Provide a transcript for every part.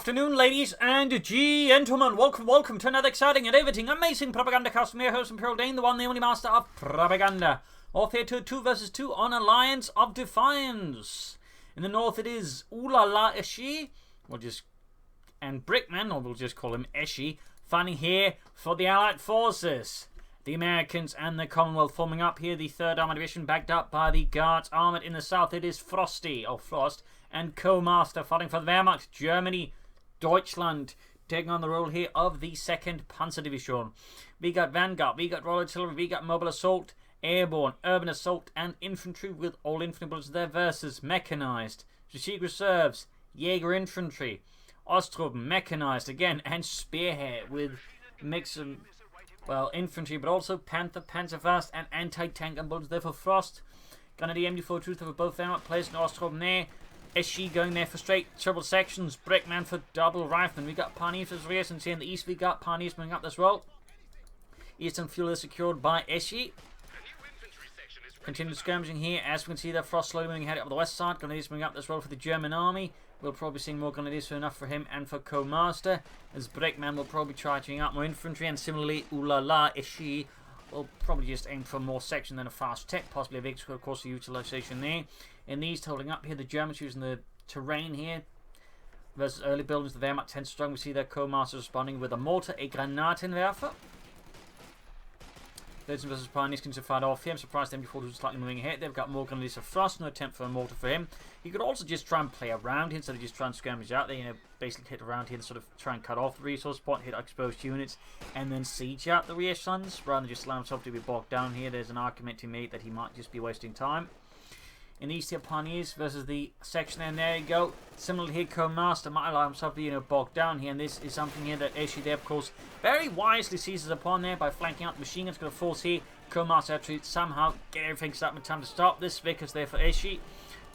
afternoon, ladies and gentlemen. Welcome to another exciting and everything amazing Propagandacast. I'm your host, Imperial Dane, the one, the only master of propaganda. Off here to 2 vs 2 on Alliance of Defiance. In the north, it is Eschie, and Brickman, or we'll just call him Eschie, fighting here for the Allied forces. The Americans and the Commonwealth forming up here. The 3rd Armored Division backed up by the Guards Armored. In the south, it is Frosty, or Frost, and Cohmaster fighting for the Wehrmacht. Germany, Deutschland taking on the role here of the 2nd Panzer Division. We got Vanguard, we got Royal Artillery, we got Mobile Assault, Airborne, Urban Assault, and Infantry with all infantry bullets there versus Mechanized, Strategic Reserves, Jaeger Infantry, Ostruppen, Mechanized again, and Spearhead with mix of, well, infantry, but also Panther, Panzerfaust, and anti-tank and bullets there for Frost. Gunner the MD4 for both them, placed in Ostruppen there. Eschie going there for straight triple sections. Brickman for double rifleman. We got Pioneers for reasons here in the east. We got Pioneers moving up as well. Eastern fuel is secured by Eschie. Continued skirmishing here as we can see that Frost slowly moving ahead up the west side. Grenadiers moving up as well for the German army. We'll probably see more Grenadiers soon enough for him and for Cohmaster, as Brickman will probably try to up more infantry, and similarly Eschie will probably just aim for more section than a fast tech, possibly a victory, of course, the utilization there. In the east, holding up here, the Germans using the terrain here versus early buildings. The Wehrmacht 10 strong. We see that Cohmaster responding with a mortar, a Granatenwerfer. Legends versus Pioneers can fight off here. I'm surprised the MD4 was slightly moving ahead. They've got more Grenadiers for Frost. No attempt for a mortar for him. He could also just try and play around here instead of just trying to skirmish out there. You know, basically hit around here and sort of try and cut off the resource point, hit exposed units, and then siege out the rear sons rather than just allow himself to be bogged down here. There's an argument to be made that he might just be wasting time. In the east here, Pioneers versus the section, and there you go. Similarly here, Cohmaster might allow himself to be, bogged down here, and this is something here that Eschie there, of course, very wisely seizes upon there by flanking out the machine guns. Going to force here Cohmaster to somehow get everything set up in time to stop this. Vickers there for Eschie.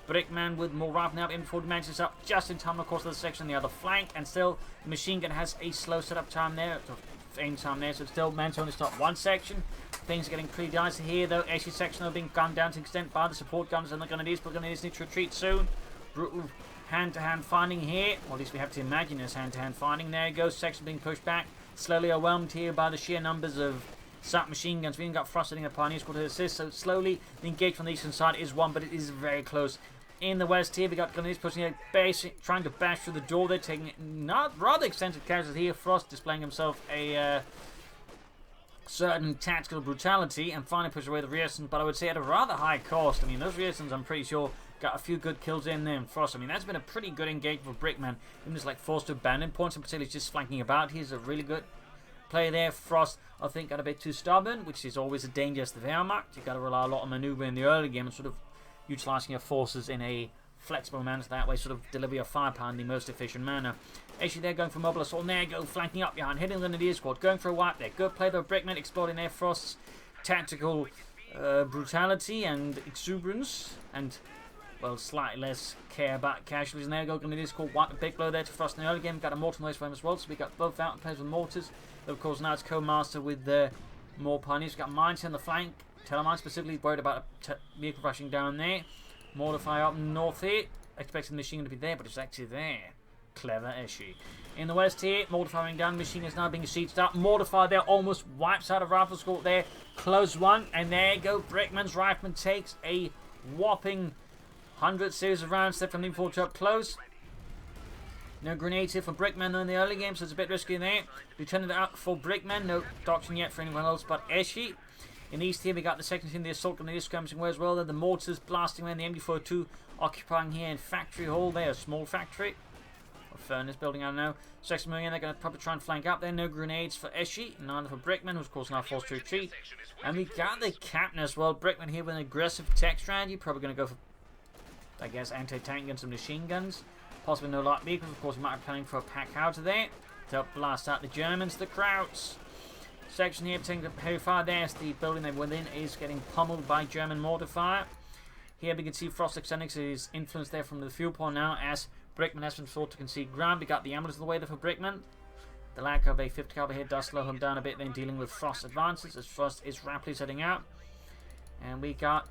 Brickman with more rifle out in before he manages up just in time, of course, to the section on the other flank, and still the machine gun has a slow setup time there, aim time there, so it's still meant to only stop one section. Things are getting pretty dicey here, though. Eschie's section are being gunned down to an extent by the support guns and the Grenadiers, but Grenadiers need to retreat soon. Brutal hand-to-hand fighting here, or at least we have to imagine there's hand-to-hand fighting. There you go, section being pushed back, slowly overwhelmed here by the sheer numbers of submachine guns. We even got Frost hitting the Pioneers to assist, so slowly the engagement on the eastern side is won, but it is very close. In the west here, we got Grenadiers pushing a base, trying to bash through the door. They're taking not rather extensive casualties here. Frost displaying himself a certain tactical brutality and finally push away the rearson, but I would say at a rather high cost. I mean, those rearsons, I'm pretty sure, got a few good kills in there. And Frost, I mean, that's been a pretty good engagement for Brickman. Even just like forced to abandon points, in particular, just flanking about. He's a really good player there. Frost, I think, got a bit too stubborn, which is always a danger to the Wehrmacht. You've got to rely a lot on maneuver in the early game and sort of utilising your forces in a flexible manner, so that way sort of deliver your firepower in the most efficient manner. Actually, they're going for Mobile Assault, and there you go, flanking up behind, hitting the Grenadier squad, going for a wipe there. Good play by Brickman, exploiting their Frost's tactical brutality and exuberance, and, well, slightly less care about casualties. And there you go, Grenadier squad, wipe a big blow there to Frost in the early game. Got a mortar noise for him as well, so we got both out and plays with mortars. But of course, now it's Cohmaster with more Pioneers. We've got mines on the flank. Telemine specifically worried about a vehicle rushing down there. Mortar fire up north here. Expecting the machine gun to be there, but it's actually there. Clever Eschie. In the west here, mortar firing down. Machine is now being sieged up. Mortar fire there almost wipes out a rifle squad there. Close one. And there you go. Brickman's rifleman takes a whopping 100 series of rounds there from the M4 up close. No grenades here for Brickman though in the early game, so it's a bit risky there. Lieutenant out for Brickman. No doctrine yet for anyone else but Eschie. In the east here, we got the second team, the assault Grenadiers skirmishing away as well. Then the mortars blasting away, and the MD42 occupying here in factory hall there, a small factory. Or furnace building, I don't know. Section moving in, they're going to probably try and flank up there. No grenades for Eschie, neither for Brickman, who's of course now forced to retreat. And we got the captain as well. Brickman here with an aggressive tech strategy. Probably going to go for, I guess, anti-tank guns and machine guns. Possibly no light vehicles. Of course, we might be planning for a pack out there to help blast out the Germans, the Krauts. Section here, taking the heavy fire there as the building they're within is getting pummeled by German mortar fire. Here we can see Frost extending his influence there from the fuel point now as Brickman has been forced to concede ground. We got the ambulance in the way there for Brickman. The lack of a 50 caliber here does slow him down a bit then dealing with Frost's advances as Frost is rapidly setting out. And we got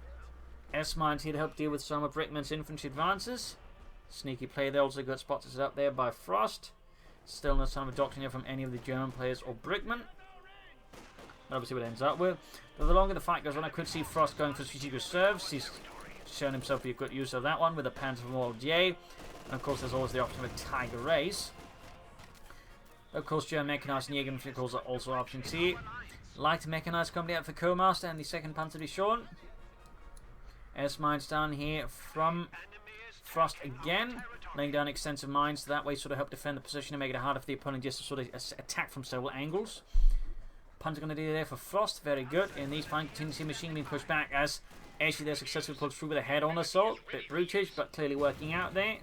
S-Mines here to help deal with some of Brickman's infantry advances. Sneaky play there, also good spot to set up there by Frost. Still no sign of a doctrine here from any of the German players or Brickman. But obviously what it ends up with. But the longer the fight goes on, I could see Frost going for strategic reserves. He's shown himself to be a good use of that one with a Panzer from World J. And of course there's always the option of a Tiger Race. Of course German Mechanized and Jäger vehicles are also option C. Light Mechanized company out for Cohmaster and the second Panzer to be shown. S-mines down here from Frost again. Laying down extensive mines, so that way sort of help defend the position and make it harder for the opponent just to sort of attack from several angles. Panzer going to do there for Frost, very good. In these fine contingency machine being pushed back as Eschie there successfully pulls through with a head-on assault. Bit brutish, but clearly working out there.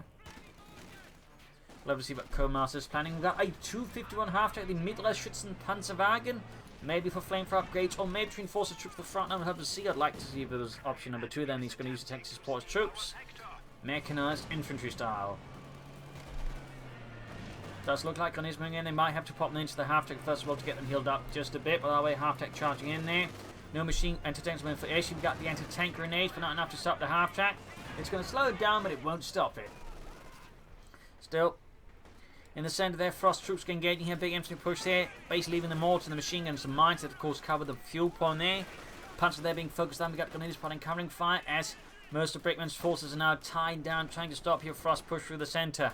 We'll obviously see what Cohmaster's planning. We've got a 251 half-track, the Mittler Schützen Panzerwagen. Maybe for flamethrower upgrades, or maybe to reinforce the troops for the front. We'll have to see. I'd like to see if there was option number 2 then. He's going to use the tech to support his troops. Mechanized infantry style. Does look like on his moving in, they might have to pop them into the half-tech first of all to get them healed up just a bit. By the way, half-tech charging in there. No machine anti-tanks moving for Eschie. We've got the anti-tank grenades, but not enough to stop the half-track. It's going to slow it down, but it won't stop it. Still, in the centre there, Frost troops engaging here. Big infantry push there. Basically leaving the mortars and the machine guns and mines that of course cover the fuel point there. Panzer there being focused on. We've got grenades spotting covering fire as most of Brickman's forces are now tied down, trying to stop here Frost push through the centre.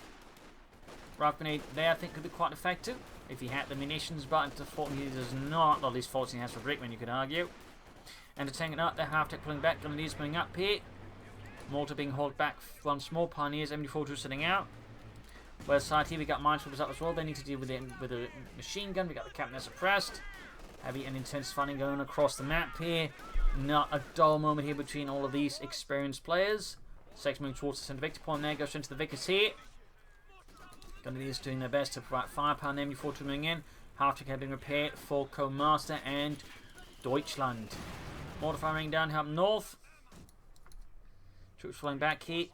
Rough grenade there I think could be quite effective if he had the munitions, but unfortunately he does not. Or at least fortunately he has for Brickman, you could argue. And to tank it up, the half-tech pulling back, grenades moving up here. Mortar being hauled back once more, Pioneers, MD42 sitting out. Whereas side here we got minesweepers up as well, they need to deal with it with a machine gun. We got the captain suppressed. Heavy and intense fighting going across the map here. Not a dull moment here between all of these experienced players. Section moving towards the centre victor point there, goes into the Vickers here. Grenadiers doing their best to provide firepower, and then MD42 moving in. Half-track having repaired for Cohmaster and Deutschland. Mortar firing down here up north. Troops falling back here.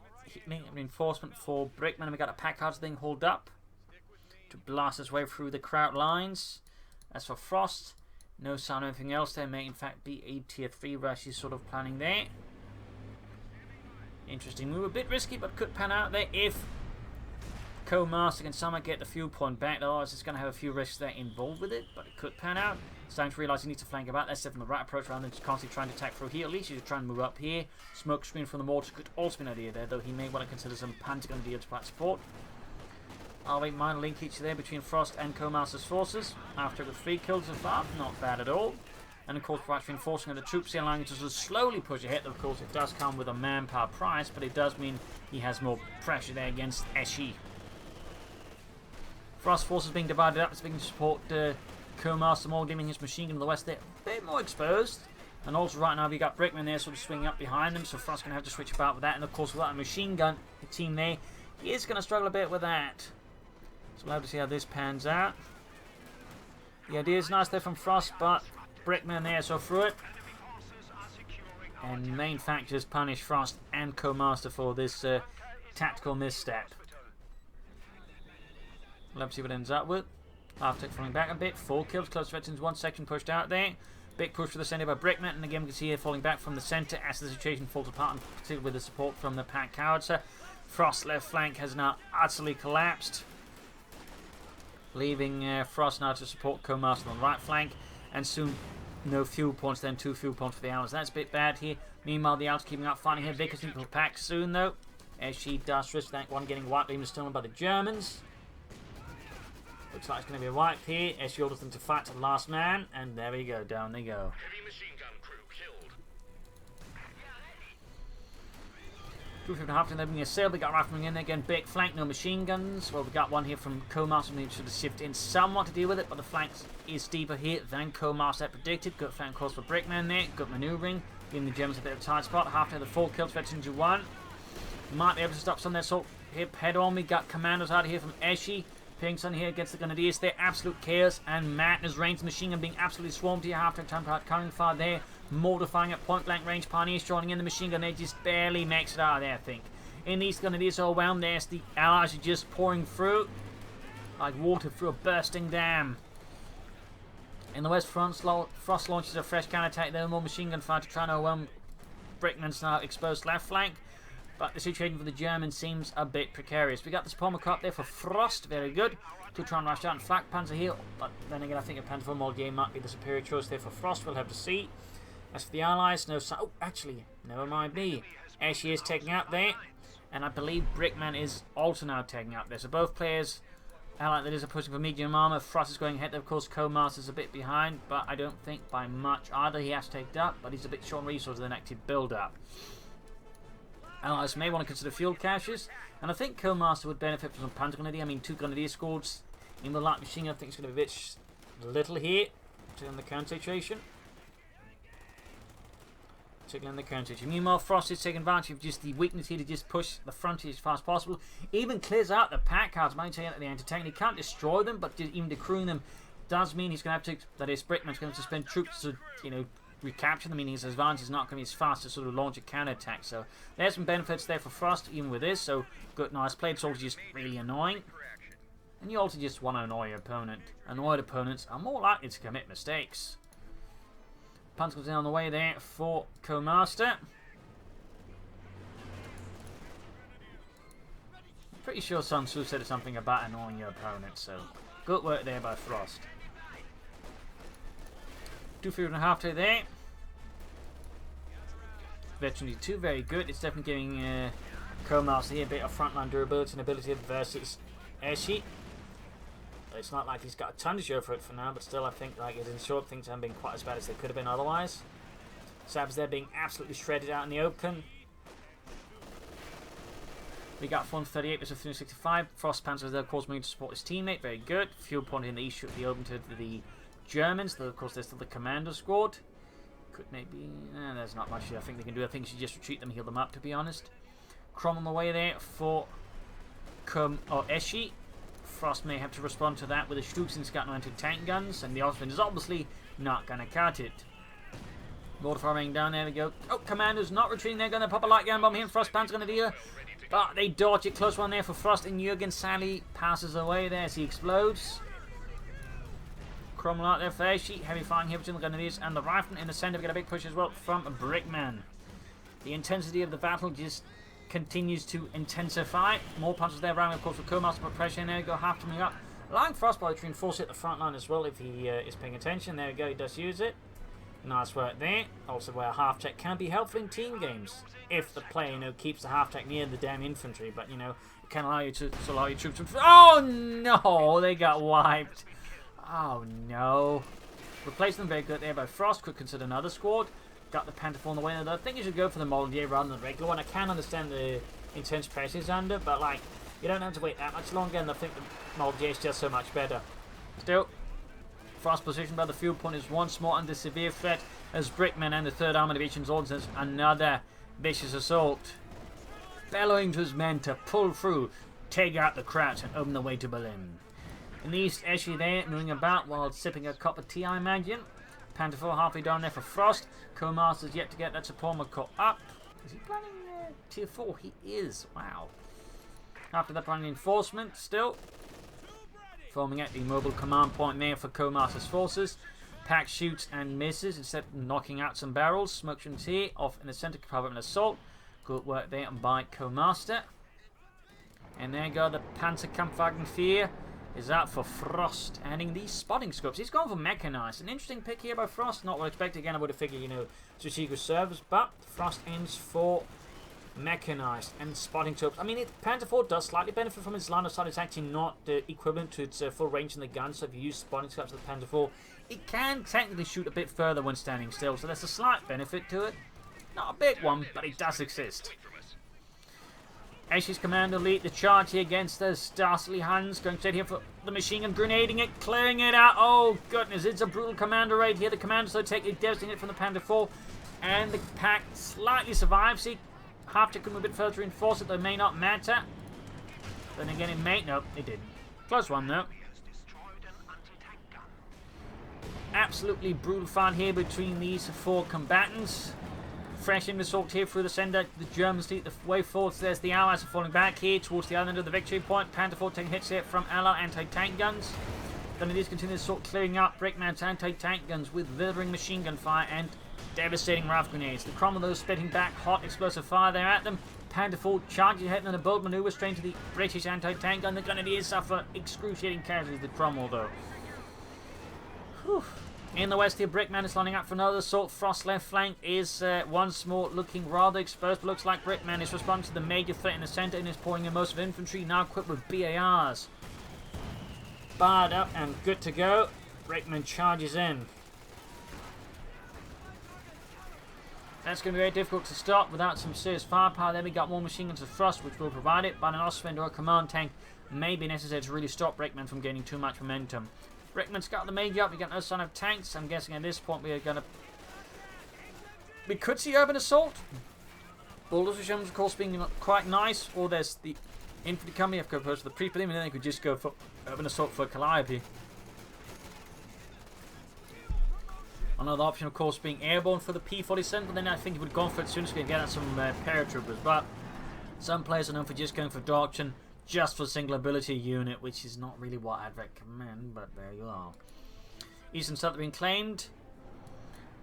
Reinforcement for Brickman, and we got a Packard thing hauled up to blast his way through the Kraut lines. As for Frost, no sign of anything else. There may in fact be a tier 3 rush he's sort of planning there. Interesting move, a bit risky, but could pan out there if Cohmaster can somehow get the fuel point back. Otherwise it's going to have a few risks there involved with it, but it could pan out. Starting to realise he needs to flank about. That's definitely the right approach rather than just constantly trying to attack through here. At least he's trying to move up here. Smoke screen from the mortar could also be an idea there, though he may want to consider some Pentagon deal to provide support. I'll make minor linkage there between Frost and Cohmaster's forces. After with 3 kills so far, not bad at all. And of course, provides reinforcing of the troops here, allowing him to sort of slowly push ahead. Of course, it does come with a manpower price, but it does mean he has more pressure there against Eschie. Frost forces being divided up, it's being to support Cohmaster more, giving his machine gun to the west there, a bit more exposed. And also right now we got Brickman there sort of swinging up behind them, so Frost's going to have to switch about with that. And of course without a machine gun team there, he is going to struggle a bit with that. So we'll have to see how this pans out. The idea is nice there from Frost, but Brickman there, so through it. And main factors punish Frost and Cohmaster for this tactical misstep. We'll have to see what it ends up with. Half-tech falling back a bit. 4 kills, close veterans, 1 section pushed out there. Big push to the centre by Brickman, and again we can see here falling back from the centre as the situation falls apart, particularly with the support from the pack cowards. Frost's left flank has now utterly collapsed, leaving Frost now to support Cohmaster on the right flank, and soon no fuel points, then 2 fuel points for the Allies. That's a bit bad here. Meanwhile, the Allies keeping up fighting here. Vickers need to pack soon though, as she does risk that one getting wiped even stolen by the Germans. Looks like it's going to be wiped here. Eschie orders them to fight to the last man, and there we go, down they go. Heavy machine gun crew killed. 250 half, and they're being assailed. We got riflemen in there again. Big flank, no machine guns. Well, we got one here from Cohmaster. We need to shift in somewhat to deal with it, but the flank is deeper here than Cohmaster had predicted. Good flank course for Brickman there. Good manoeuvring, giving the Germans a bit of a tight spot. Half the 4 kills, veterans to 1. Might be able to stop some of their assault. Hip head on. We got commandos out here from Eschie. Pings on here against the Grenadiers there, absolute chaos and madness. Range machine gun being absolutely swarmed here after time coming far there. Mortifying at point blank range. Pioneers joining in the machine gun. They just barely makes it out of there, I think. In these Grenadiers all around there, the Allies are just pouring through like water through a bursting dam. In the west front, Frost launches a fresh counterattack there. More machine gun fire to try and overwhelm Brickman's now exposed left flank. But the situation for the Germans seems a bit precarious. We got this Palmer up there for Frost, very good. To try and rush out and flak Panzer here, but then again I think a Panzer IV Moldier might be the superior choice there for Frost, we'll have to see. As for the Allies, no sign. Oh, actually, never mind me. Eschie is taking out there, and I believe Brickman is also now taking out there. So both players, Allied that is, are pushing for medium armor. Frost is going ahead, of course. Cohmaster is a bit behind, but I don't think by much either. He has to take it up, but he's a bit short on resources than active build up. Allies may want to consider fuel caches, and I think Cohmaster would benefit from some Panzer Grenadier. I mean, 2 Grenadier squads in the light machine gun, I think it's going to be a bit little here, particularly in the current situation. Meanwhile, Frost is taking advantage of just the weakness here to just push the frontier as fast as possible. Even clears out the pack cards, maintaining at the anti-tank. He can't destroy them, but even decrewing them does mean he's going to have to, that is, Brickman's going to spend troops to, you know, recapture them, meaning his advantage is not going to be as fast to sort of launch a counter-attack. So there's some benefits there for Frost, even with this. So good, nice play. It's also just really annoying. And you also just want to annoy your opponent. Annoyed opponents are more likely to commit mistakes. Punch goes in on the way there for Cohmaster. Pretty sure Sun Tzu said something about annoying your opponent, so good work there by Frost. 2.5 to there. Veteran 2, very good. It's definitely giving Cohmaster here a bit of frontline durability and ability versus Eschie. It's not like he's got a ton to show for it for now, but still I think like in short things haven't been quite as bad as they could have been otherwise. Sabs there being absolutely shredded out in the open. We got 438 versus 365. Frost Panzer there, of course, moving to support his teammate. Very good. Fuel point in the east should be open to the Germans. Though, of course, there's still the commander squad. Could maybe... there's not much I think they can do. I think you should just retreat them and heal them up, to be honest. Crom on the way there for Eschie. Frost may have to respond to that with a Stutzen scouting anti-tank guns, and the Osman is obviously not going to cut it. Mortar firing down, there we go. Oh, Commando's not retreating, they're going to pop a light gun bomb here, Frost Pan's going to do it. But they dodge it, close one there for Frost, and Jürgen Sally passes away there as he explodes. Cromwell out there for Eschie, heavy firing here between the Grenadiers and the Riflemen. In the centre, we get a big push as well from Brickman. The intensity of the battle just continues to intensify. More punches there around, of course, with Cohmaster, put pressure in there, go half coming up. Allowing Frostbite to reinforce it at the front line as well if he is paying attention. There we go, he does use it. Nice work there. Also where half-tech can be helpful in team games. If the player, you know, keeps the half-tech near the damn infantry, but, you know, it can allow you to allow your troops to... Oh, no! They got wiped. Oh, no. Replace them very good there by Frost. Could consider another squad. Got the Panther on the way. I think you should go for the Moldier rather than the regular one. I can understand the intense pressure he's under, but like, you don't have to wait that much longer, and I think the Moldier is just so much better. Still, Frost position by the fuel point is once more under severe threat as Brickman and the 3rd Armoured Division's orders another vicious assault. Bellowing to his men to pull through, take out the Krauts, and open the way to Berlin. In the east, Eschie there, moving about while sipping a cup of tea, I imagine. Panther 4 halfway down there for Frost. Cohmaster's yet to get that support caught up. Is he planning tier 4? He is. Wow. After that, planning enforcement still. Forming at the mobile command point there for Cohmaster's forces. Pack shoots and misses instead of knocking out some barrels. Smoke shoots here off in the centre to cover an assault. Good work there by Cohmaster. And there you go, the Panzerkampfwagen 4 is out for Frost, adding these spotting scopes. He's gone for Mechanized. An interesting pick here by Frost. Not what I expected. Again, I would have figured, you know, strategic reserves, but Frost ends for Mechanized and spotting scopes. I mean, Panther 4 does slightly benefit from its line of sight. It's actually not equivalent to its full range in the gun, so if you use spotting scopes with the Panther 4, it can technically shoot a bit further when standing still, so there's a slight benefit to it. Not a big one, but it does exist. Eschie's commander lead the charge here against the Starsley Huns. Going straight here for the machine gun, grenading it, clearing it out. Oh, goodness, it's a brutal commander raid here. The commander so take it, devastating it from the Panther 4. And the pack slightly survives. See, half to come a bit further to reinforce it, though it may not matter. Then again, it may. No, it didn't. Close one, though. Absolutely brutal fight here between these 4 combatants. Fresh in assault here through the centre. The Germans lead the way forward. So there's the Allies are falling back here towards the other end of the victory point. Panther 4 taking hits here from Allied anti-tank guns. Then it is continuing assault clearing up Brickman's anti-tank guns with withering machine gun fire and Devastating rifle grenades. The Cromwell, though, spitting back hot explosive fire there at them. Pantherfall charges ahead in a bold maneuver straight to the British anti-tank gun. The Grenadiers suffer excruciating casualties. The Cromwell, though. Whew. In the west here, Brickman is lining up for another assault. Frost's left flank is once more looking rather exposed, but looks like Brickman is responding to the major threat in the centre and is pouring in most of infantry, now equipped with BARs. Barred up and good to go. Brickman charges in. That's going to be very difficult to stop without some serious firepower. Then we got more machine guns to thrust, which will provide it, but an Osfend or a command tank may be necessary to really stop Brickman from gaining too much momentum. Brickman's got the major up. We got no sign of tanks. I'm guessing at this point we could see urban assault. Bulldozer, of course, being quite nice. Or there's the infantry company. I've got opposed to the pre-prelim, and then they could just go for urban assault for Calliope. Another option, of course, being airborne for the P-47, but then I think he would go for it as soon as we can get out some paratroopers. But some players are known for just going for doctrine, just for single ability unit, which is not really what I'd recommend, but there you are. Eastern South being claimed.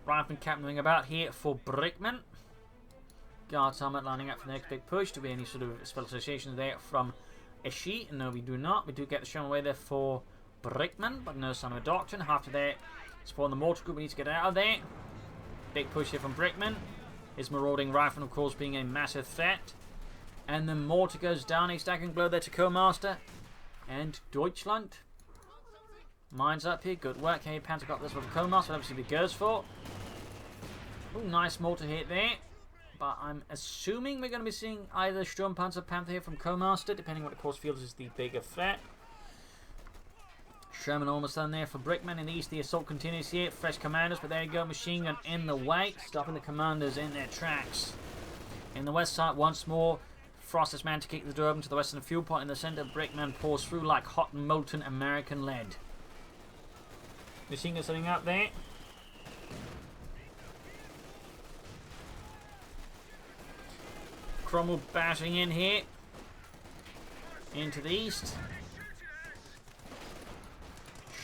Rifleman captaining about here for Brickman. Guards armor lining up for the next big push. Do we any sort of spell associations there from Eschie? No, we do not. We do get the shown away there for Brickman, but no sign of a doctrine. After that, spawn the mortar group. We need to get out of there. Big push here from Brickman. His marauding rifleman, of course, being a massive threat. And the mortar goes down. A staggering blow there to Cohmaster. And Deutschland. Mines up here. Good work. Hey, Panther got this one for Cohmaster. Obviously, he goes for. Ooh, nice mortar hit there. But I'm assuming we're going to be seeing either Sturmpanzer or Panther here from Cohmaster, depending on what the course feels is the bigger threat. Sherman almost done there for Brickman. In the east, the assault continues here. Fresh commanders, but there you go. Machine gun in the way, stopping the commanders in their tracks. In the west side, once more, Frost has managed to kick the door open to the western fuel point. In the centre, Brickman pours through like hot molten American lead. Machine gun setting up there. Cromwell bashing in here. Into the east.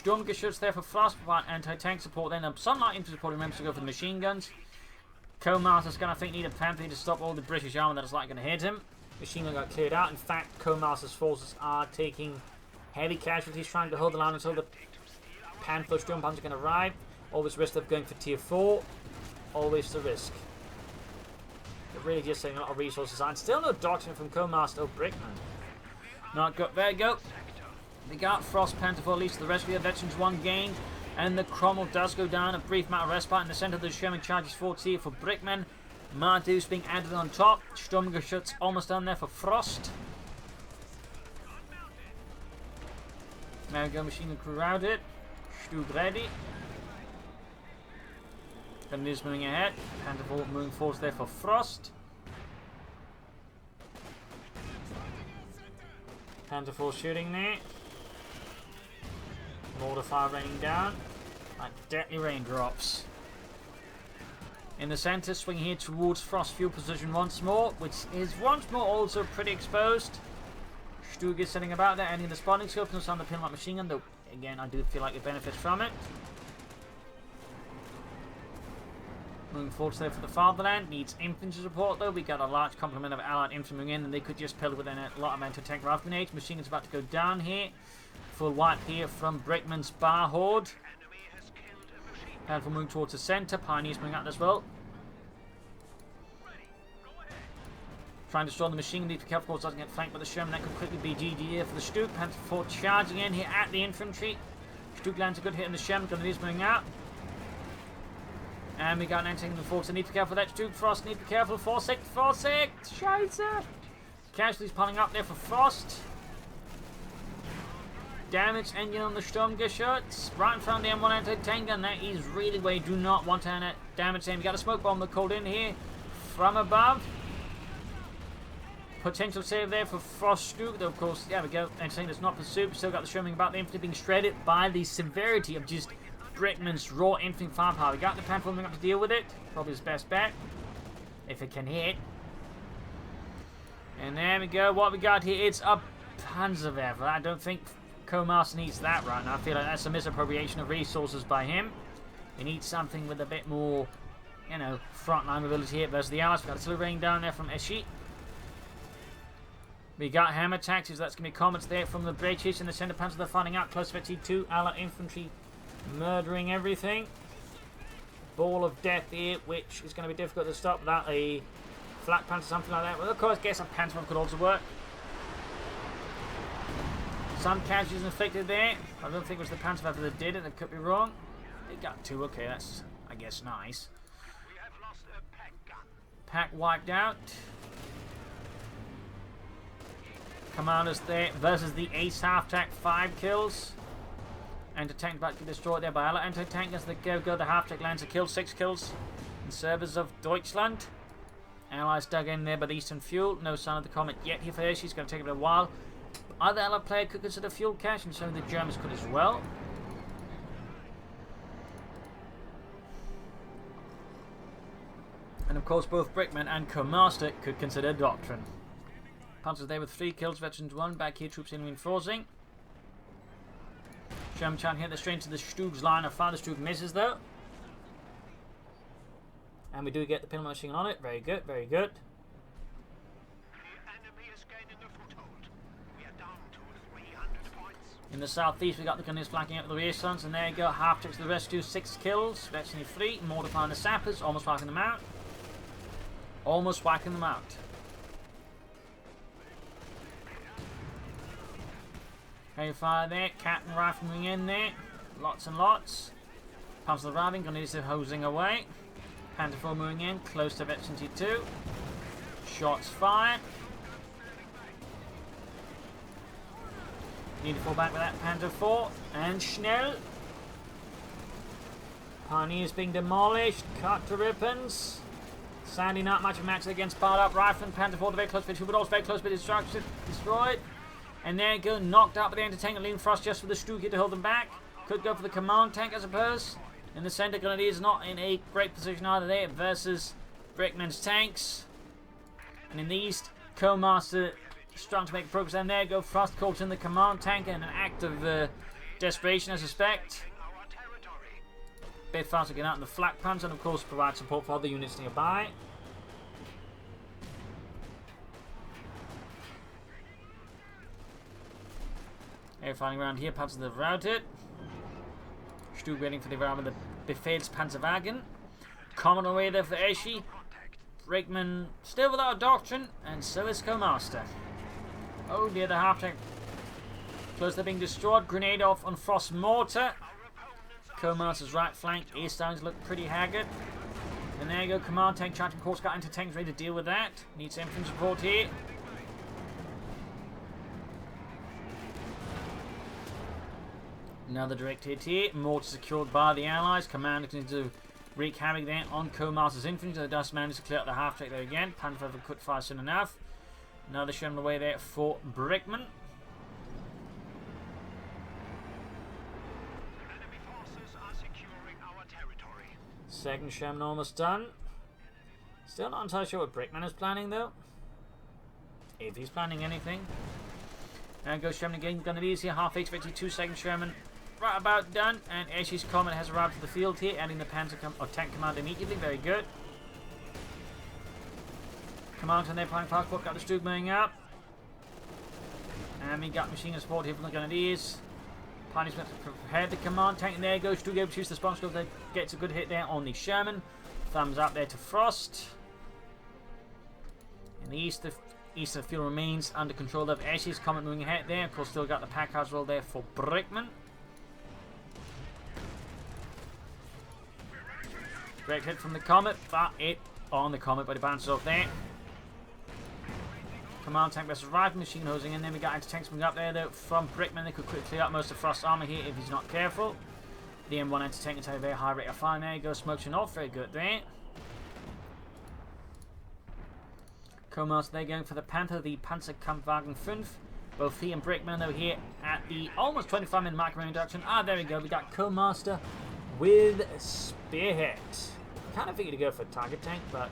Sturmgeschütz there for Frost, provide anti-tank support. Then some light infantry support remembers to go for the machine guns. Cohmaster's going to, I think, need a Panther to stop all the British armour that is likely going to hit him. Machine gun got cleared out. In fact, Cohmaster's forces are taking heavy casualties, trying to hold the line until the Panther Sturmpanzer can arrive. Always risk of going for tier 4. Always the risk. They're really just saying a lot of resources. And still no doctrine from Cohmaster or Brickman. Not good. There you go. We got Frost Panther for at least the rescue. Veterans 1 gained. And the Cromwell does go down. A brief amount of respite in the centre of the Sherman charges forward here for Brickman. Mardu's being added on top. Sturmgeschütz almost done there for Frost. There we go. Machine gun crew routed. Stug ready. Grenadiers moving ahead. Panther moving forward there for Frost. Panther force shooting there. Mortar fire raining down like deadly raindrops. In the centre, swinging here towards Frost fuel position once more, which is once more also pretty exposed. Stug is sitting about there, ending the spotting scope, and on the pin like machine gun, though again I do feel like it benefits from it. Moving forward there for the fatherland, needs infantry support though. We got a large complement of allied infantry moving in, and they could just pellet within a lot of anti-tank rifle grenades. Machine gun's about to go down here. Full wipe here from Brickman's bar horde. Panther moving towards the centre. Pioneers moving out as well. Trying to destroy the machine gun. Need to be careful, of course, doesn't get flanked by the Sherman. That could quickly be GG here for the Stug. Panther 4 charging in here at the infantry. Stug lands a good hit on the Sherman. Grenadiers moving out. And we got an anti-tank force. So need to be careful with that Stug. Frost, need to be careful. 4-6, 4-6. Scheiße. Casualties piling up there for Frost. Damage engine on the Sturmgeschütz. Right in front of the M1 anti-tank gun. That is really where you do not want to damage him. We got a smoke bomb that called in here from above. Potential save there for Frost Stug. Though, of course, there we go. Anti-tank that's not pursued. Still got the Sherman about the infantry being shredded by the severity of just Brickman's raw infantry firepower. We got the Panther moving up to deal with it. Probably his best bet. If it can hit. And there we go. What we got here, it's a Panzerwerfer. I don't think Cohmaster needs that right now. I feel like that's a misappropriation of resources by him. He needs something with a bit more you know, frontline ability here versus the Allies. We've got artillery raining down there from Eschie. We got hammer tactics. That's going to be comments there from the British in the centre panzer. They're finding out close to T2. Allied infantry murdering everything. Ball of death here, which is going to be difficult to stop without a flak panzer, something like that. Well, of course, I guess a panzer could also work. Some casualties inflicted there. I don't think it was the panzer that did it. I could be wrong. They got 2. Okay, that's, I guess, nice. We have lost a pack gun. Pack wiped out. Commanders there versus the ace half tank, 5 kills. Anti-tank about to get destroyed there by Allied anti-tank as the go the half tank lands a kill, 6 kills in service of Deutschland. Allies dug in there by the Eastern Fuel. No sign of the comet yet here for her. She's going to take a bit of a while. Other Allied player could consider fuel cache, and some of the Germans could as well. And of course, both Brickman and Cohmaster could consider doctrine. Panzers there with 3 kills, veterans 1. Back here, troops in reinforcing. German trying to hit the straight into the Stug's line. Of fire. The Stug misses though. And we do get the pinnacle machine on it. Very good, very good. The enemy is gaining a foothold. We are down to 300 points. In the southeast, we got the gunners flanking out with the rear-sons, and there you go. Half takes the rescue, 6 kills. Veteran 3. Mortifying the sappers, almost wiping them out. Almost wiping them out. Heavy fire there, Captain rifling in there, lots and lots. Pumps arriving, Gunners hosing away. Panther 4 moving in, close to Veteran T2. Shots fired. Need to fall back with that Panther 4. And Schnell. Pioneers being demolished, cut to ribbons. Sadly not much of a match against barred up rifleman. Panther 4 very close, but also very close, but destroyed. And there you go, knocked out by the anti-tank and leaving Frost just for the Stuka to hold them back. Could go for the command tank, I suppose. In the centre, Grenadiers not in a great position either there versus Brickman's tanks. And in the east, Cohmaster starting to make progress. And there you go, Frost calls in the command tank in an act of desperation, I suspect. Bit faster getting out in the flak pans and of course provide support for other units nearby. Air fighting around here, Panzer the routed. Stug waiting for the round with the Befehlspanzerwagen. Common away there for Eschie. Brickman still without a doctrine, and so is Cohmaster. Oh dear, the half tank. Close to being destroyed. Grenade off on Frost mortar. Cohmaster's right flank is starting to look pretty haggard. And there you go, command tank charging course, got anti-tanks ready to deal with that. Needs infantry support here. Another direct hit here. Mortar secured by the Allies. Commander continues to wreak havoc there on Cohmaster's infantry. So Dust manages to clear out the half track there again. Panther could fire soon enough. Another Sherman away there for Brickman. Enemy forces are securing our territory. Second Sherman almost done. Still not entirely sure what Brickman is planning though. If he's planning anything. Now goes Sherman again. Gonna be easy. Half HV2 second Sherman. Right about done, and Eschie's Comet has arrived to the field here, adding the Panzer tank command immediately. Very good. Command on their planning passport, got the Stug moving up. And we got machine gun support here from the Grenadiers. Pioneers prepared the command tank, and there goes Stug able to choose the spawn scope. That gets a good hit there on the Sherman. Thumbs up there to Frost. In the east, the eastern field remains under control of Eschie's Comet moving ahead there. Of course, still got the pack house roll there for Brickman. Great hit from the Comet, but it on the Comet, but it bounces off there. Command tank versus rifle machine hosing in. Then we got anti-tanks moving up there though from Brickman. They could quickly clear out most of Frost's armor here if he's not careful. The M1 anti-tank can take a very high rate of fire. There you go, smoking off, very good there. Cohmaster they're going for the Panther, the Panzerkampfwagen 5. Both he and Brickman though here at the almost 25-minute mark of induction. Ah, there we go. We got Cohmaster with Spearhead. Kind of figured to go for target tank, but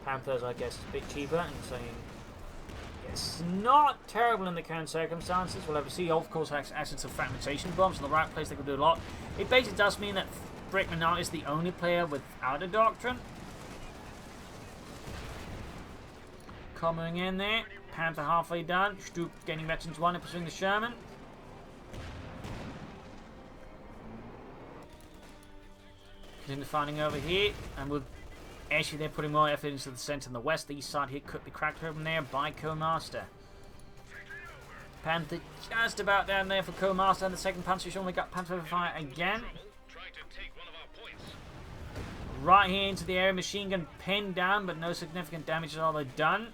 Panthers, I guess, a bit cheaper, and saying it's not terrible in the current circumstances. We'll have to see. Of course, has assets of fragmentation bombs in the right place. They can do a lot. It basically does mean that Brickman now is the only player without a doctrine. Coming in there. Panther halfway done. Stoop gaining veterans 1 and pursuing the Sherman. Continue finding over here. And with Eschie, they're putting more effort into the centre and the west. The east side here could be cracked open there by Cohmaster. Panther just about down there for Cohmaster, and the second Panther only got Panther fire again. Right here into the area, machine gun pinned down, but no significant damage at all done.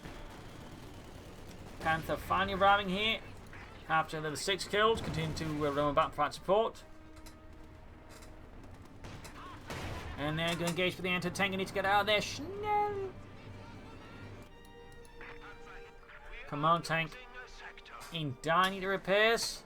Panther finally arriving here after the 6 kills, continue to roam about and provide support. And they're going to engage with the anti-tank. You need to get out of there. Schnell. Come on, tank. In dire need of repairs.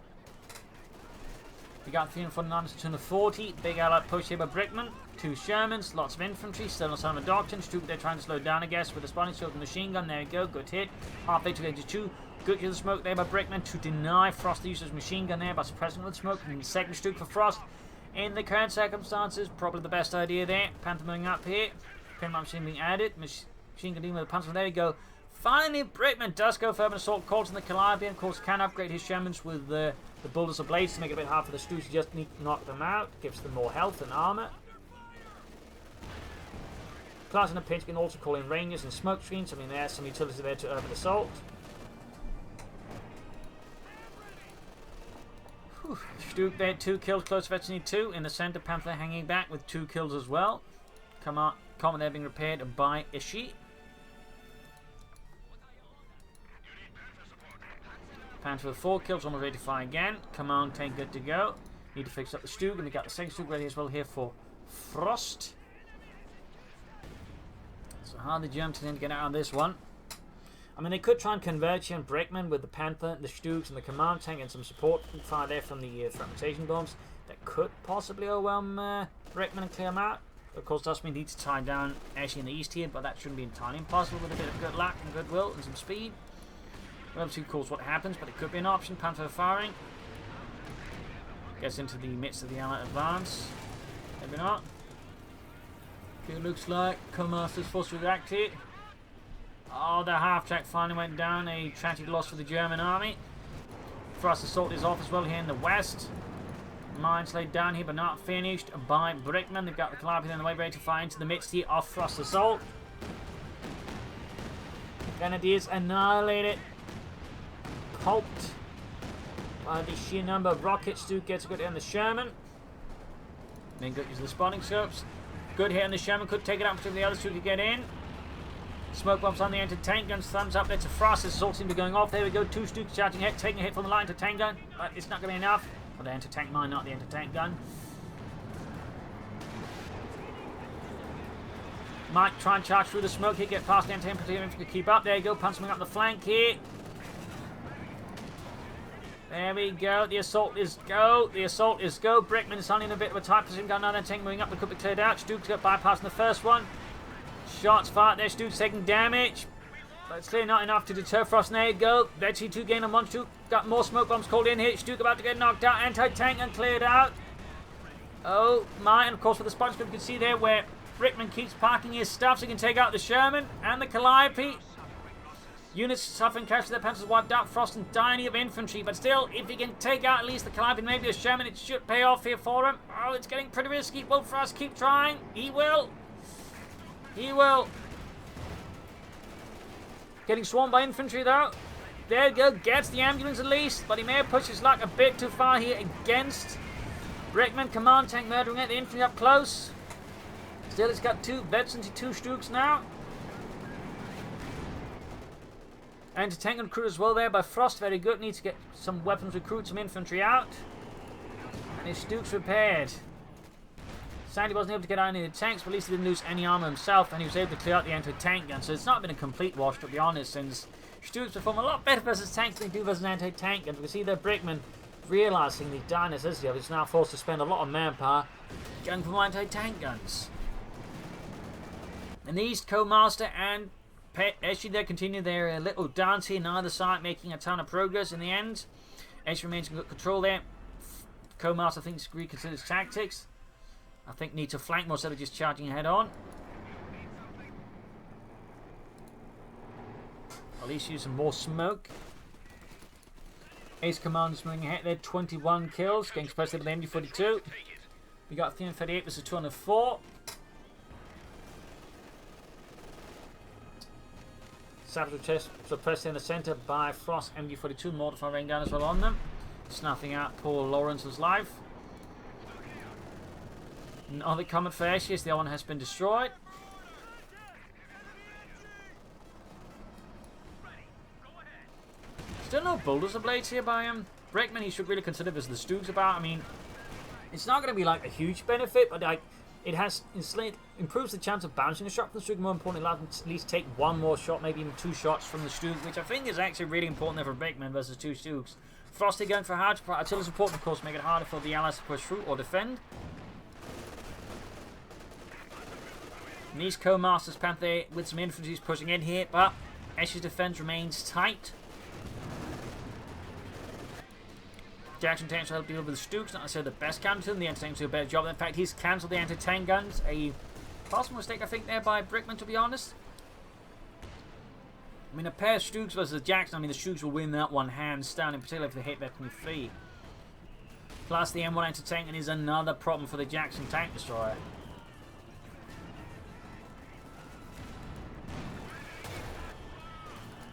We got 349 to the 40. Big allied push here by Brickman. 2 Shermans, lots of infantry, still not some doctrine. Stoop, they're trying to slow down, I guess, with the spotting shield and machine gun. There we go, good hit. Halfway to 82. Good to the smoke there by Brickman to deny Frost the use of his machine gun there by suppressing with smoke. And second Stoop for Frost. In the current circumstances, probably the best idea there. Panther moving up here. Pin machine being added. Machine gun dealing with the Panther. There we go. Finally, Brickman does go for urban assault. Calls in the Calliope, and of course can upgrade his Shermans with the Bullets of Blades to make it a bit hard for the Stoops. You just need to knock them out. Gives them more health and armor. Class in a pinch can also call in Rangers and smoke screens. I mean, there's some utility there to urban assault. Stoop there, 2 kills, close veteran 2. In the center, Panther hanging back with 2 kills as well. Come on, Common there being repaired by Eschie. Panther with 4 kills, almost ready to fire again. Command tank good to go. Need to fix up the Stoop, and we got the second Stoop ready as well here for Frost. So how the Germans tend to get out of this one. I mean, they could try and converge here on Brickman with the Panther, the Stoops, and the command tank, and some support fire there from the fragmentation bombs. That could possibly overwhelm Brickman and clear him out. Of course, does mean he needs to tie down Eschie in the east here, but that shouldn't be entirely impossible with a bit of good luck and goodwill and some speed. We'll have to cause what happens, but it could be an option. Panther firing. Gets into the midst of the Allied advance. Maybe not. It looks like Cohmaster's forced to react here. Oh, the half-track finally went down. A tragic loss for the German army. Frost assault is off as well here in the west. Mines laid down here but not finished by Brickman. They've got the Calliope on the way ready to fire into the midst here of Frost assault. Grenadiers annihilated. Pulped by the sheer number of rockets. Stu gets a good hit on the Sherman. Then good use of the spotting scopes. Good hit on the Sherman. Could take it up to the other two to get in. Smoke bombs on the anti-tank guns. Thumbs up there to Frost. His assault seem to be going off. There we go. 2 Stooks charging hit. Taking a hit from the light anti-tank gun. But it's not going to be enough. Or the anti-tank mine, not the anti-tank gun. Might try and charge through the smoke here. Get past the anti-tank to keep up. There you go. Punching up the flank here. There we go. The assault is go. The assault is go. Brickman is only in a bit of a tight position. Got another tank moving up. That could be cleared out. Stooks got bypassing the first one. Shots fired there. Stooks taking damage. But it's clearly not enough to deter Frost. There you go. Betsy 2 gain on 1 Stook. Got more smoke bombs called in here. Stook about to get knocked out. Anti-tank and cleared out. Oh my. And of course with the spot scope you can see there where Brickman keeps parking his stuff so he can take out the Sherman and the Calliope. Units suffering casualties, their panzers wiped out. Frost and dying of infantry, but still, if he can take out at least the Calliope and maybe a Sherman, it should pay off here for him. Oh, it's getting pretty risky. Will Frost keep trying? He will. He will. Getting swarmed by infantry though. There you go. Gets the ambulance at least, but he may have pushed his luck a bit too far here against Brickman. Command tank murdering it. The infantry up close. Still, it's got 2 veterans and 2 Stooks now. Anti-tank and crew as well there by Frost. Very good. Needs to get some weapons, recruit some infantry out. And his Stooks repaired. Sadly wasn't able to get out any of the tanks, but at least he didn't lose any armor himself, and he was able to clear out the anti-tank gun. So it's not been a complete wash, to be honest, since Stooks perform a lot better versus tanks than they do versus anti-tank guns. We can see there Brickman realizing the dire necessity of it is now forced to spend a lot of manpower going for anti-tank guns. In the east, Cohmaster and Eschie there continue their little dance here, neither side making a ton of progress in the end. Eschie remains in good control there. Cohmaster thinks reconsiders tactics. I think need to flank more instead of just charging head on. At least use some more smoke. Ace Commanders moving ahead there, 21 kills, getting suppressed with the MG42. We got 338 versus 204. Savage test suppressed in the centre by Frost, MG42, mortar raining down as well on them. Snuffing out poor Lawrence's life. Another comment for Eschie as the other one has been destroyed. Still no bulldozer blades here by him. Brickman he should really consider this the Stoogs about. I mean, it's not going to be like a huge benefit, but like it has improves the chance of bouncing a shot from the Stoog. More importantly, allows at least take one more shot, maybe even 2 shots from the Stoog, which I think is actually really important there for Brickman versus 2 Stoogs. Frosty going for hard artillery support, of course, make it harder for the allies to push through or defend. And these Cohmaster's Panther with some infantry pushing in here, but Eschie's defense remains tight. Jackson tends to help deal with the Stooks, not necessarily the best counter, and the anti-tanks do a better job. In fact, he's cancelled the anti-tank guns. A possible mistake, I think, there by Brickman, to be honest. I mean, a pair of Stooks versus Jackson, I mean, the Stooks will win that one hands down, in particular if they hit that 23. Plus, the M1 anti-tank is another problem for the Jackson tank destroyer.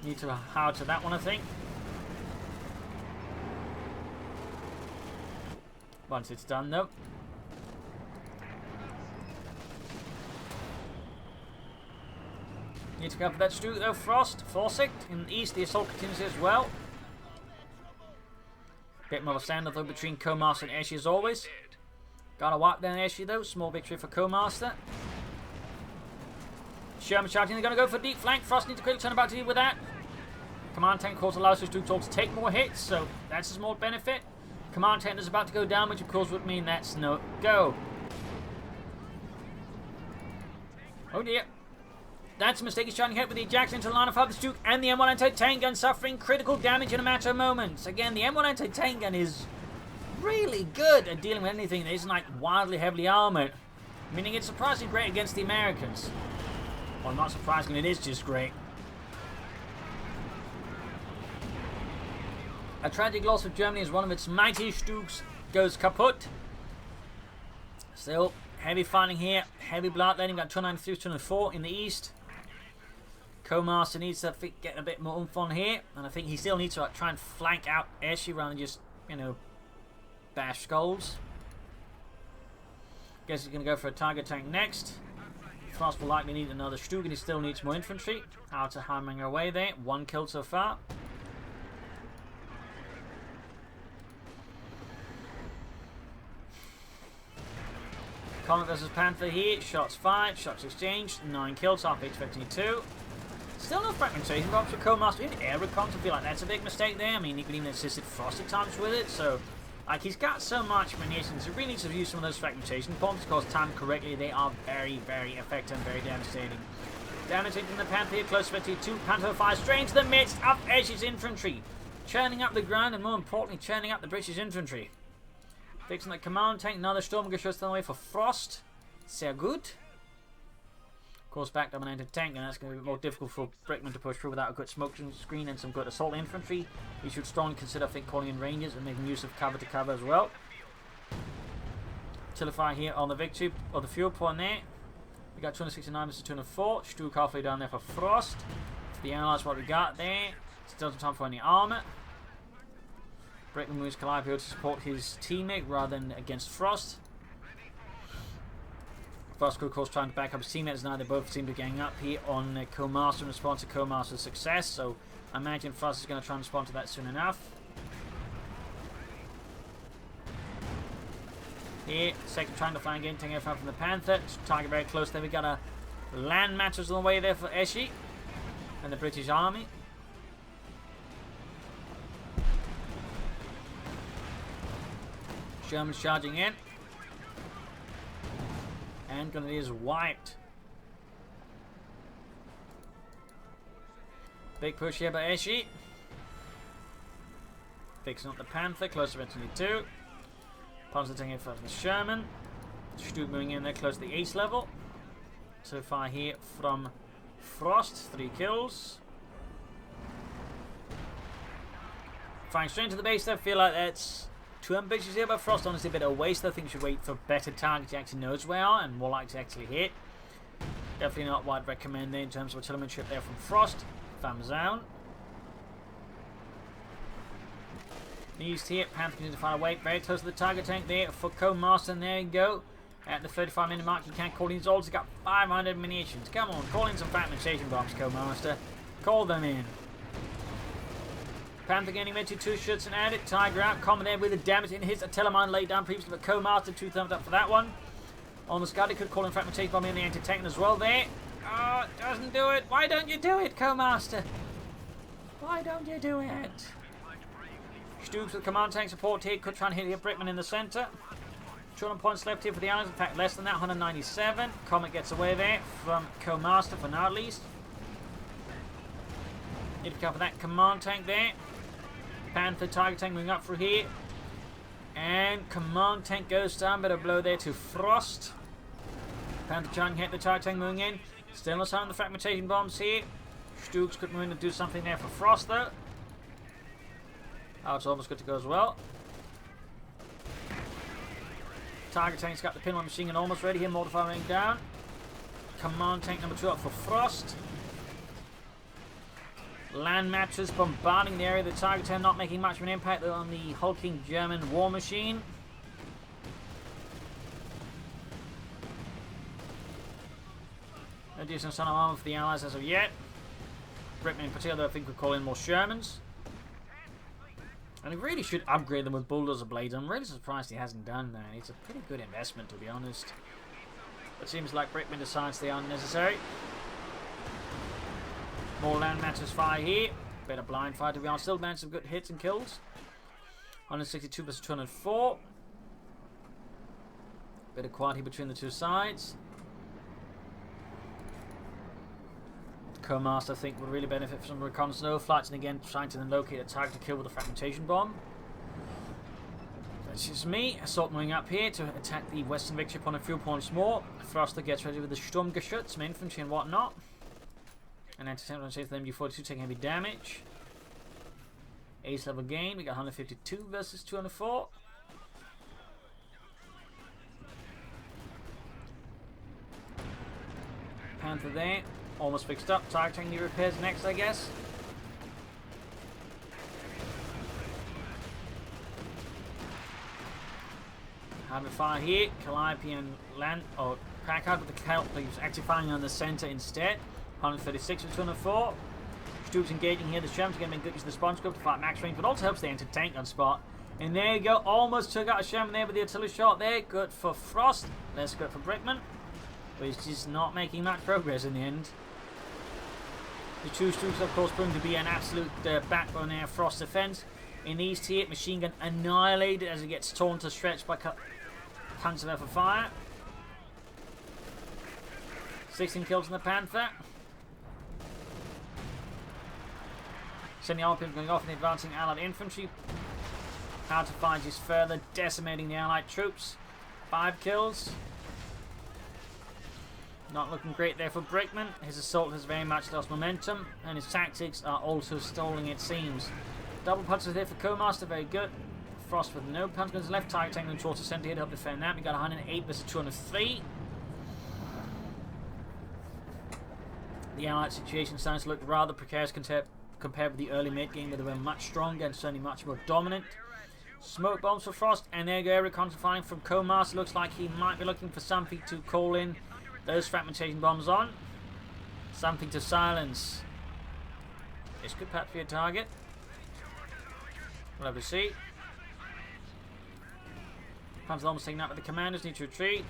Need to hard to that one, I think. Once it's done, though. Need to go for that Stoog, though. Frost, Forsyth. In the east, the assault continues as well. Bit more of a standoff, though, between Cohmaster and Eschie as always. Gotta wipe down Eschie, though. Small victory for Cohmaster. Sherman shouting, they're gonna go for deep flank. Frost needs to quickly turn about to deal with that. Command tank, of course, allows the Stoog to take more hits, so that's a small benefit. Command tank is about to go down, which of course would mean that's no go. Oh dear. That's a mistake. He's trying to hit with the ejection into the line of fire. The Stoog and the M1 anti-tank gun suffering critical damage in a matter of moments. Again, the M1 anti-tank gun is really good at dealing with anything that isn't like wildly heavily armored. Meaning it's surprisingly great against the Americans. Well, not surprisingly, it is just great. A tragic loss of Germany as one of its mighty Stoogs goes kaput. Still, heavy fighting here. Heavy bloodletting. Got 293, 204 in the east. Cohmaster needs to get a bit more oomph on here. And I think he still needs to try and flank out Eschie rather than just, you know, bash skulls. Guess he's going to go for a tiger tank next. Frost will likely need another Stoog and he still needs more infantry. Out hammering away there. 1 kill so far. Comet versus Panther here. Shots fired, shots exchanged. 9 kills, half HP 22. Still no fragmentation bombs for Cohmaster. In air recon, I feel like that's a big mistake there. I mean, he could even assisted Frost at times with it. So, like, he's got so much munitions. He really needs to use some of those fragmentation bombs because timed correctly, they are very, very effective and very devastating. Damaging the Panther here, close to 22. Panther fires straight into the midst of Eschie's infantry. Churning up the ground and, more importantly, churning up the British infantry. Fixing the command tank, another Stormgeist shows the way for Frost. Sehr gut. Of course, backed up an anti-tank, and that's going to be more difficult for Brickman to push through without a good smoke screen and some good assault infantry. He should strongly consider, I think, calling in Rangers and making use of cover to cover as well. Artillery here on the victory, or the fuel point there. We got 269 versus 204. Stoog halfway down there for Frost. For the Allies, what we got there. Still some time for any armor. Brickman moves Calliope to support his teammate rather than against Frost. Frost could, of course, trying to back up his teammates now. They both seem to be gang up here on Cohmaster in response to Cohmaster's success. So I imagine Frost is going to try and respond to that soon enough. Here, second trying to flank in, taking everything from the Panther. Target very close there. We got a land matches on the way there for Eschie and the British Army. Germans charging in. And Grenadier is wiped. Big push here by Eschie. Fixing up the Panther, close to 22. Panzer taking it for the Sherman. Stu moving in there close to the ace level. So far here from Frost, 3 kills. Flying straight into the base there, feel like that's too ambitious here, but Frost honestly a bit of a waste. I think you should wait for better targets he actually knows where are and more likely to actually hit. Definitely not what I'd recommend there in terms of artillerymanship there from Frost. Thumbs down. East here, Panther continues to find a way very close to the target tank there for Cohmaster, and there you go. At the 35-minute mark, he can't call in his ults. He's got 500 munitions. Come on, call in some fragmentation bombs, Cohmaster. Call them in. Panther getting ready to 2 shots and add it. Tiger out, Common there with the damage in his artillery laid down previously, but Cohmaster 2 thumbs up for that one. On the Scuddy could call in fragmentation bomb in the anti-tank as well there. Oh, doesn't do it. Why don't you do it, Cohmaster? Why don't you do it? Stoops with command tank support here. Could try and hit Brickman in the centre. 200 points left here for the Allies. In fact, less than that, 197. Comet gets away there from Cohmaster for now at least. Need to cover that command tank there. Panther target tank moving up through here. And command tank goes down. Better blow there to Frost. Panther trying to hit the target tank moving in. Still no sign of the fragmentation bombs here. Stooks could move in and do something there for Frost though. Oh, it's almost good to go as well. Target tank's got the pinline machine gun almost ready here. Mortifier ring down. Command tank number 2 up for Frost. Land matches bombarding the area. The target tank not making much of an impact on the hulking German war machine. No decent son of armor for the Allies as of yet. Brickman in particular, I think we'll call in more Shermans. And he really should upgrade them with bulldozer blades. I'm really surprised he hasn't done that. It's a pretty good investment, to be honest. It seems like Brickman decides they aren't necessary. More land matches fire here. Better blind fire, to be honest. Still managed some good hits and kills. 162 versus 204. Bit of quality between the two sides. Cohmaster, I think, would really benefit from some reconnaissance overflights, and again trying to then locate a target to kill with a fragmentation bomb. That's just me. Assault moving up here to attack the Western victory upon a few points more. Froster gets ready with the Sturmgeschütz, some infantry and whatnot. And anti-tank on safe for the MG42 taking heavy damage. Ace level gain. We got 152 versus 204. Panther there. Almost fixed up. Targeting the repairs next, I guess. Having fire here. Calliope and land. Oh, Packard with the Calliope actually firing on the centre instead. 136 with 204. Stoops engaging here. The Shermans are going to make good use of the spawn scope to fight max range, but also helps the anti-tank on spot. And there you go. Almost took out a Sherman there with the artillery shot there. Good for Frost. Less good for Brickman. But he's just not making much progress in the end. The two Stoops, of course, proving to be an absolute backbone there of Frost defense. In the east here, machine gun annihilated as it gets torn to stretch by tons of effort fire. 16 kills in the Panther. Sending all people going off in the advancing Allied infantry. How to find just further decimating the Allied troops. 5 kills. Not looking great there for Brickman. His assault has very much lost momentum, and his tactics are also stalling, it seems. Double punches there for Cohmaster, very good. Frost with no punch on his left, target taking them towards the centre here to help defend that. We got 108 versus 203. The Allied situation starts to look rather precarious compared with the early mid game, where they were much stronger and certainly much more dominant. Smoke bombs for Frost, and there you go. Recon firing from Cohmaster. Looks like he might be looking for something to call in those fragmentation bombs on. Something to silence. This could perhaps be a target. We'll have to see. Panzer's almost taken out with the commanders. Need to retreat.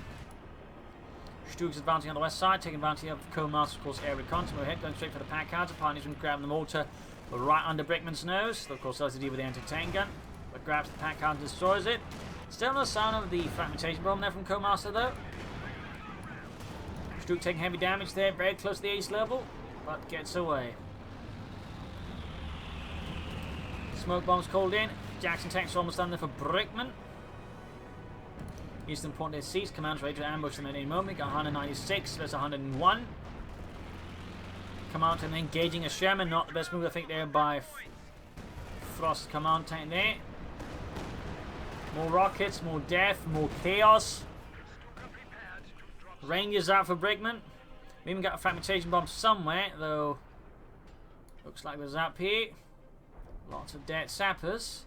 Stooks advancing on the west side, taking advantage of Cohmaster, of course, air recon. So ahead, going straight for the pack cards. The pioneers will grab the mortar right under Brickman's nose. So of course, that's to deal with the anti-tank gun. But grabs the pack card and destroys it. Still no sound of the fragmentation bomb there from Cohmaster, though. Stook taking heavy damage there, very close to the ace level, but gets away. Smoke bombs called in. Jackson tanks are almost done there for Brickman. Eastern point is seized. Command's ready to ambush them at any moment. We got 196 versus 101. Command tank engaging a Sherman. Not the best move, I think, there by Frost command tank there. More rockets, more death, more chaos. Rangers out for Brickman. We even got a fragmentation bomb somewhere, though. Looks like there's up here. Lots of dead sappers.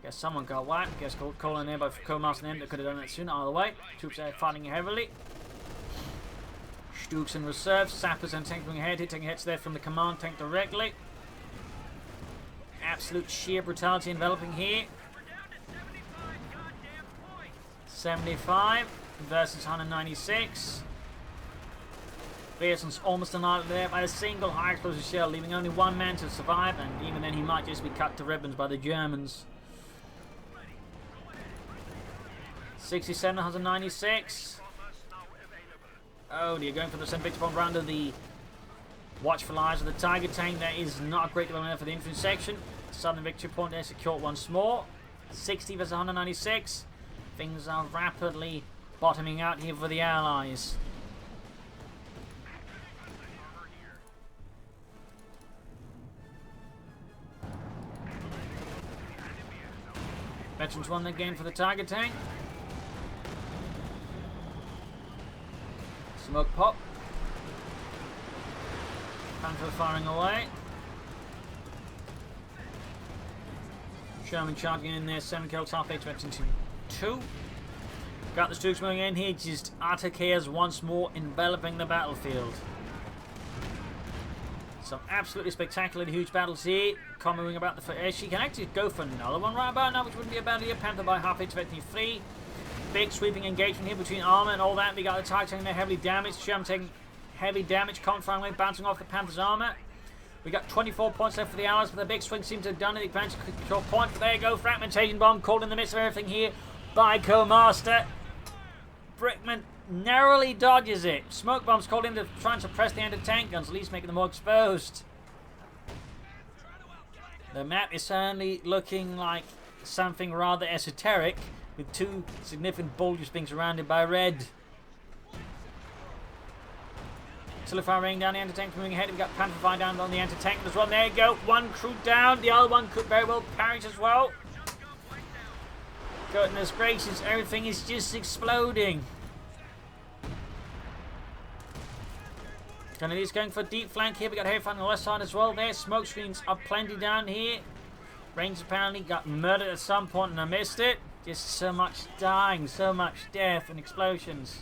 Guess someone got whacked. Guess calling there by Cohmaster and them that could have done it sooner. Either way, troops are fighting heavily. Stukes in reserve. Sappers and tanks moving ahead, hitting hits there from the command tank directly. Absolute sheer brutality enveloping here. 75 versus 196. Pearson's almost annihilated there by a single high explosive shell, leaving only one man to survive, and even then he might just be cut to ribbons by the Germans. 67, 196. Oh dear, going for the St. Victor bomb round of the watchful eyes of the Tiger tank. That is not a great development for the infantry section. Southern victory point there secured once more. 60 versus 196. Things are rapidly bottoming out here for the Allies. Veterans won the game for the Tiger tank. Smoke pop. Panther firing away. Sherman charging in there, 7 kills, half 8 to 2. Got the Stooks moving in here, just utter chaos once more enveloping the battlefield. Some absolutely spectacularly huge battles here. Coming about the Eschie. Can actually go for another one right about now, which wouldn't be a bad idea. Panther by half 8 to 3. Big sweeping engagement here between armor and all that. We got the Tiger taking their heavily damaged. Sherman taking heavy damage. Comet firing away, bouncing off the Panther's armor. We got 24 points left for the Allies, but the big swing seems to have done it. The advantage control point. But there you go. Fragmentation bomb called in the midst of everything here by Cohmaster. Brickman narrowly dodges it. Smoke bombs called in to try and suppress the anti-tank guns, at least making them more exposed. The map is certainly looking like something rather esoteric, with 2 significant bulges being surrounded by red. Artillery raining down the anti-tank, moving ahead. We've got Panther firing down on the anti-tank as well. There you go. One crew down. The other one could very well perish as well. Goodness gracious, everything is just exploding. Kennedy's going for a deep flank here. We got heavy fire on the left side as well there. Smoke screens are plenty down here. Rangers apparently got murdered at some point and I missed it. Just so much dying, so much death and explosions.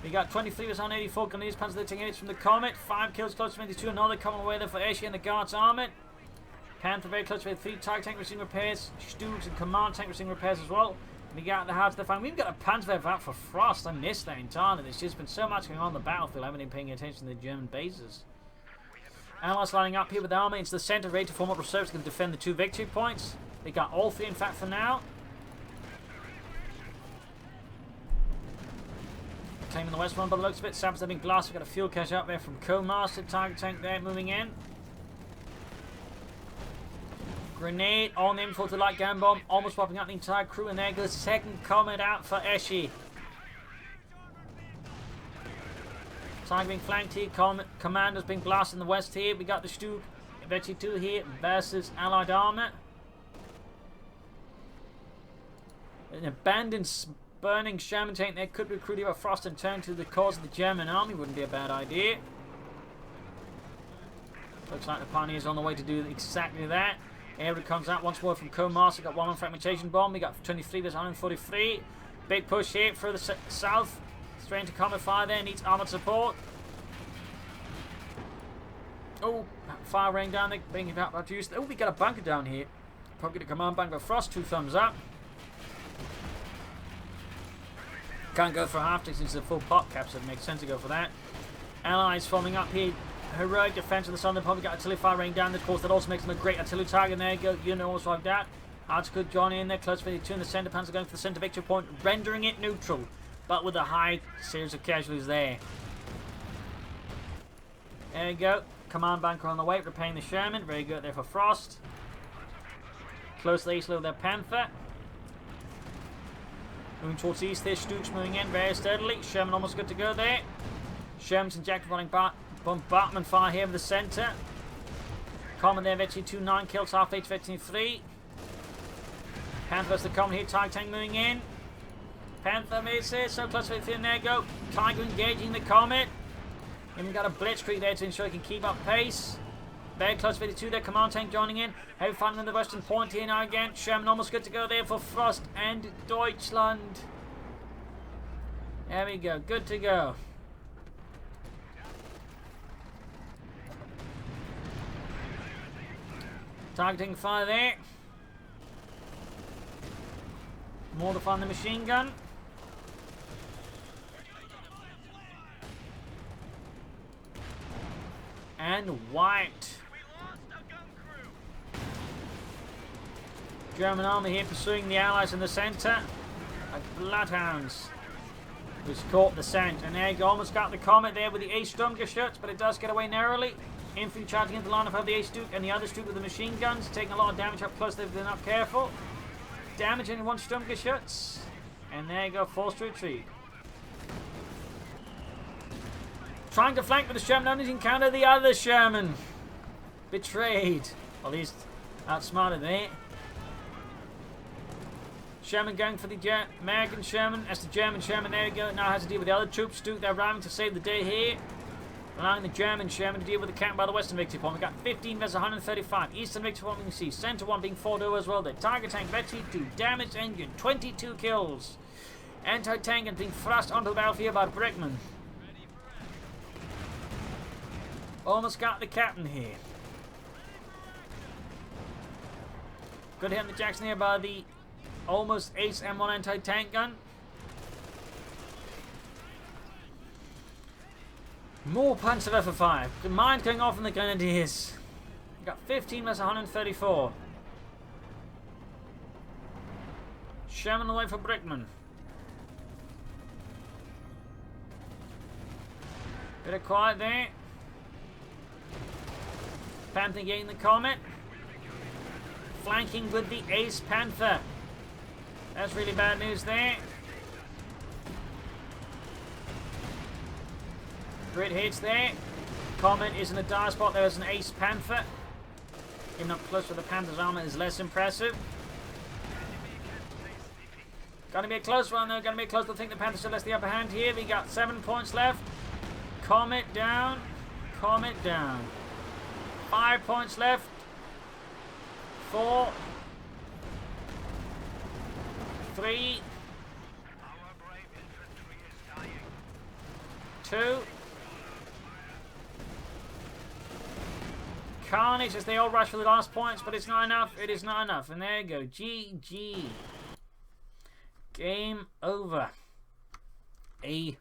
We got 23 versus 184. Canadians Panzer taking hits from the Comet. 5 kills close to 22. Another coming away there for Eschie and the Guards Armoured. Panther very close to 3 Tiger tank receiving repairs. Stooks and Command tank receiving repairs as well. We got the Hearts of Defiance. We've got a Panther out for Frost. I missed that entirely. There's just been so much going on the battlefield. I haven't been paying attention to the German bases. Allies lining up here with the army into the centre, ready to form up reserves to defend the 2 victory points. They got all 3 in fact for now. Claiming the west one by the looks of it. Sappers have been glassed. We've got a fuel cache out there from Cohmaster. Tiger tank there moving in. Grenade on the M4 to light gun bomb. Almost wiping out the entire crew. And there goes the second Comet out for Eschie. Tiger being flanked here. Commander's being blasted in the west here. We got the Stuke Eschie 2 here versus Allied armor. An abandoned burning Sherman tank there could be recruited by Frost and turn to the cause of the German army. Wouldn't be a bad idea. Looks like the Pioneers on the way to do exactly that. Area comes out once more from Cohmaster. Got 1 on fragmentation bomb. We got 23 versus 143. Big push here for the south. Straight into combat fire there. Needs armored support. Oh, fire raining down there. Being about reduced. Oh, we got a bunker down here. Probably get a command bunker. Frost, 2 thumbs up. Can't go for half since it's a full pop cap, so it makes sense to go for that. Allies forming up here. Heroic defense of the southern pub. We got artillery fire raining down. Of course, that also makes them a great artillery target. There you go. You know, almost like that. Hard to good Johnny in there. Close for the 2 in the centre. Panzer going for the centre victory point, rendering it neutral, but with a high series of casualties there. There you go. Command bunker on the way, repaying the Sherman. Very good there for Frost. Close to the east with their Panther. Moving towards the east there, Stooks moving in very steadily. Sherman almost good to go there. Sherman's and Jack running bombardment fire here in the centre. Common there, Eschie 2, 9 kills, half H, Eschie 3. Panther versus the Common here, Tiger Tank moving in. Panther misses, so close to it, there you go. Tiger engaging the Comet. Even got a blitzkrieg there to ensure he can keep up pace. Very close, 52 there, Command Tank joining in. Heavy fighting on the western point here now again. Sherman almost good to go there for Frost and Deutschland. There we go, good to go. Targeting fire there. More to find the machine gun. And wiped. German army here pursuing the Allies in the centre. Like bloodhounds. Who's caught the scent. And there you go, almost got the Comet there with the Ace Sturmgeschütz, but it does get away narrowly. Infantry charging into the line of the Ace Duke and the other Duke with the machine guns, taking a lot of damage up close if they're not careful. Damaging one Sturmgeschütz. And there you go, forced to retreat. Trying to flank with the Sherman, only encounter the other Sherman. Betrayed. Or at least outsmarted there. Sherman going for the American Sherman. As the German Sherman, there we go, now has to deal with the other troops. Duke, they're arriving to save the day here. Allowing the German Sherman to deal with the camp by the western victory point. We've got 15 versus 135. Eastern victory point we can see. Center one being 4-0 as well. The Tiger Tank, Eschie 2, damaged engine, 22 kills. Anti-tank and being thrust onto the battlefield by Brickman. Almost got the captain here. Good hit on the Jackson here by the almost ace M1 anti-tank gun. More Panzer F5. The mine going off in the Grenadiers. We've got 15 versus 134. Sherman away for Brickman. Bit of quiet there. Panther getting the Comet. Flanking with the Ace Panther. That's really bad news there. Great hits there. Comet is in a dire spot. There is an Ace Panther. Getting up close with the Panther's armor is less impressive. Gonna be a close one though. Gonna be a close. I think the Panther still has the upper hand here. We got 7 points left. Comet down. Comet down. 5 points left. 4. 3. 2. Carnage as they all rush for the last points, but it's not enough. It is not enough. And there you go. GG. Game over. A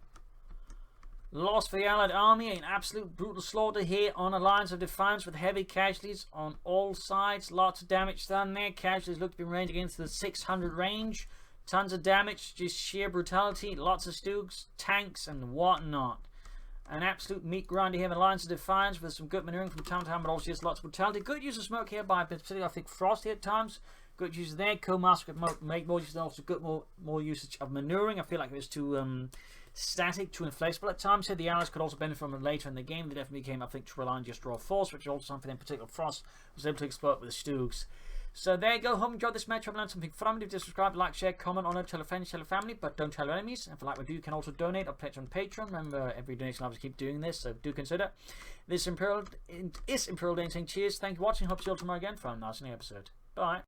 loss for the Allied Army. An absolute brutal slaughter here on Alliance of Defiance with heavy casualties on all sides. Lots of damage done there. Casualties look to be ranging into the 600 range. Tons of damage. Just sheer brutality. Lots of Stoogs, tanks, and whatnot. An absolute meat grinder here in Alliance of Defiance with some good maneuvering from time to time, but also just lots of brutality. Good use of smoke here by particularly, I think, Frosty at times. Good use there. Cohmaster could make more use of also good more usage of maneuvering. I feel like it was too static, too inflatable at times here. The Allies could also benefit from it later in the game. They definitely became, I think, to rely on just raw force, which is also something in particular Frost was able to exploit with the Stoogs. So there you go. Hope you enjoyed this match. Hope you learned something from it. If you subscribe, like, share, comment on it, tell a friend, tell a family, but don't tell your enemies. And if you like what we do, you can also donate or pledge on Patreon. Remember, every donation helps keep doing this, so do consider. This is Imperial Dancing. Cheers. Thank you for watching. Hope to see you all tomorrow again for a nice new episode. Bye.